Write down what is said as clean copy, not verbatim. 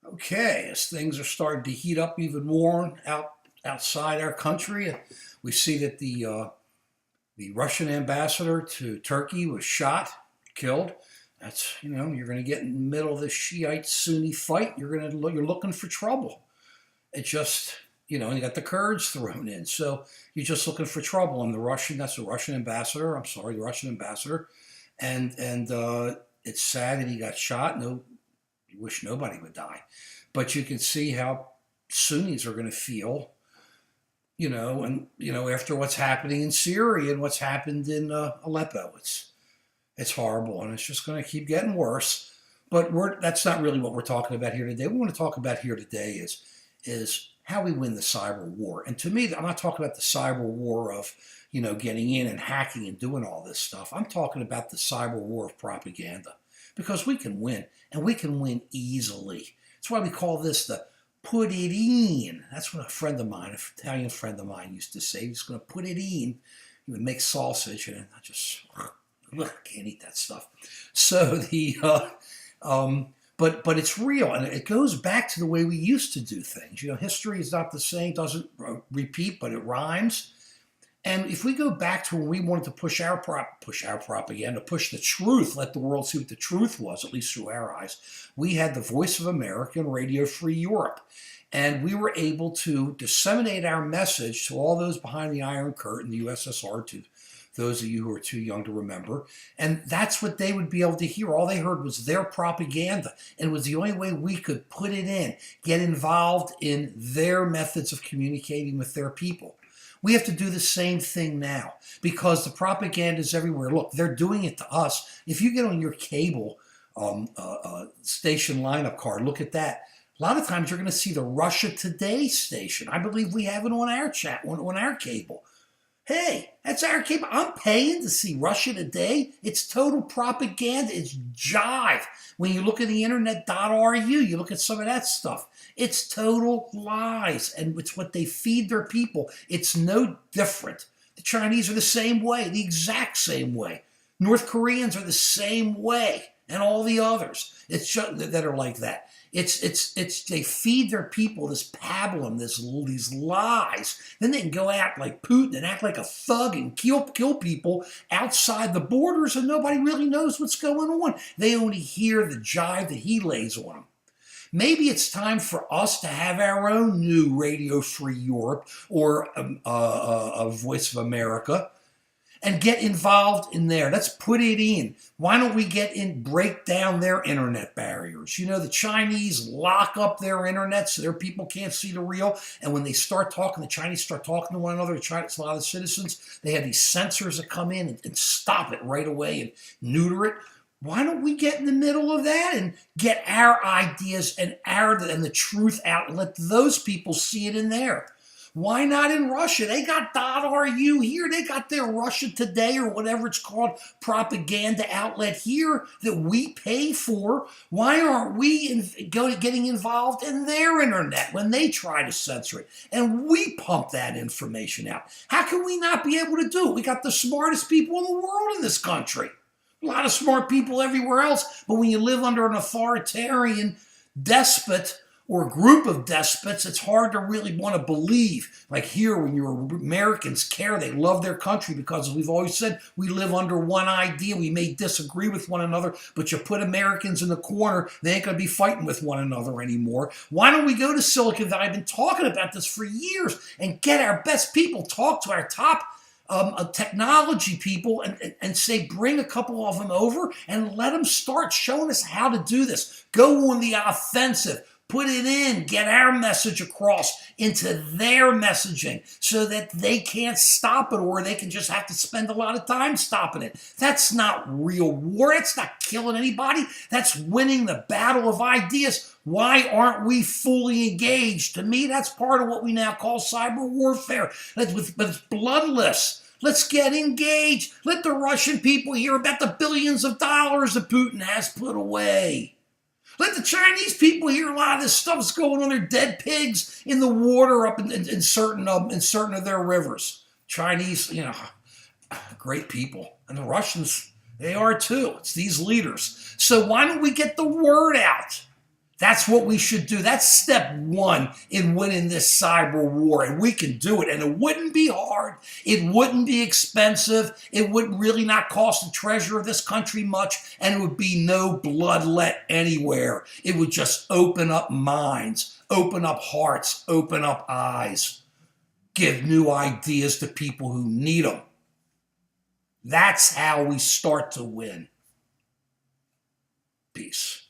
Okay, as things are starting to heat up even more outside our country, we see that the Russian ambassador to Turkey was shot, killed. That's you're going to get in the middle of this Shiite Sunni fight. You're looking for trouble. It just you got the Kurds thrown in, so you're just looking for trouble. And that's the Russian ambassador. I'm sorry, the Russian ambassador, and it's sad that he got shot. No, you wish nobody would die. But you can see how Sunnis are going to feel, after what's happening in Syria and what's happened in Aleppo. It's horrible, and it's just going to keep getting worse. But that's not really what we're talking about here today. What we want to talk about here today is how we win the cyber war. And to me, I'm not talking about the cyber war of getting in and hacking and doing all this stuff. I'm talking about the cyber war of propaganda, because we can win, and we can win easily. That's why we call this the put it in. That's what a friend of mine, an Italian friend of mine, used to say. He's going to put it in. He would make sausage, and I just can't eat that stuff. So but it's real, and it goes back to the way we used to do things. History is not the same, doesn't repeat, but it rhymes. And if we go back to when we wanted to push our propaganda, push the truth, let the world see what the truth was, at least through our eyes, we had the Voice of America and Radio Free Europe. And we were able to disseminate our message to all those behind the Iron Curtain, the USSR, to those of you who are too young to remember. And that's what they would be able to hear. All they heard was their propaganda. And it was the only way we could put it in, get involved in their methods of communicating with their people. We have to do the same thing now, because the propaganda is everywhere. Look, they're doing it to us. If you get on your cable station lineup card, look at that. A lot of times you're going to see the Russia Today station. I believe we have it on our on our cable. Hey, that's our cable. I'm paying to see Russia Today. It's total propaganda. It's jive. When you look at the internet.ru, you look at some of that stuff. It's total lies, and it's what they feed their people. It's no different. The Chinese are the same way, the exact same way. North Koreans are the same way, and all the others that are like that. It's they feed their people this pablum, these lies. Then they can go act like Putin and act like a thug and kill people outside the borders, and nobody really knows what's going on. They only hear the jive that he lays on them. Maybe it's time for us to have our own new Radio Free Europe or a Voice of America and get involved in there. Let's put it in. Why don't we break down their internet barriers? The Chinese lock up their internet so their people can't see the real. And when they start talking, the Chinese start talking to one another. A lot of the citizens, they have these censors that come in and stop it right away and neuter it. Why don't we get in the middle of that and get our ideas and the truth out and let those people see it in there? Why not in Russia? They got .ru here. They got their Russia Today or whatever it's called propaganda outlet here that we pay for. Why aren't we getting involved in their internet when they try to censor it? And we pump that information out. How can we not be able to do it? We got the smartest people in the world in this country. A lot of smart people everywhere else. But when you live under an authoritarian despot or a group of despots, it's hard to really want to believe. Like here, when your Americans care, they love their country because, as we've always said, we live under one idea. We may disagree with one another, but you put Americans in the corner, they ain't going to be fighting with one another anymore. Why don't we go to Silicon Valley? I've been talking about this for years, and get our best people, talk to our top technology people and say, bring a couple of them over and let them start showing us how to do this. Go on the offensive. Put it in, get our message across into their messaging so that they can't stop it, or they can just have to spend a lot of time stopping it. That's not real war. That's not killing anybody. That's winning the battle of ideas. Why aren't we fully engaged? To me, that's part of what we now call cyber warfare. But it's bloodless. Let's get engaged. Let the Russian people hear about the billions of dollars that Putin has put away. Let the Chinese people hear a lot of this stuff's going on. They're dead pigs in the water up in certain of their rivers. Chinese, great people. And the Russians, they are too. It's these leaders. So why don't we get the word out? That's what we should do. That's step one in winning this cyber war, and we can do it. And it wouldn't be hard. It wouldn't be expensive. It would really not cost the treasurer of this country much, and it would be no blood let anywhere. It would just open up minds, open up hearts, open up eyes, give new ideas to people who need them. That's how we start to win. Peace.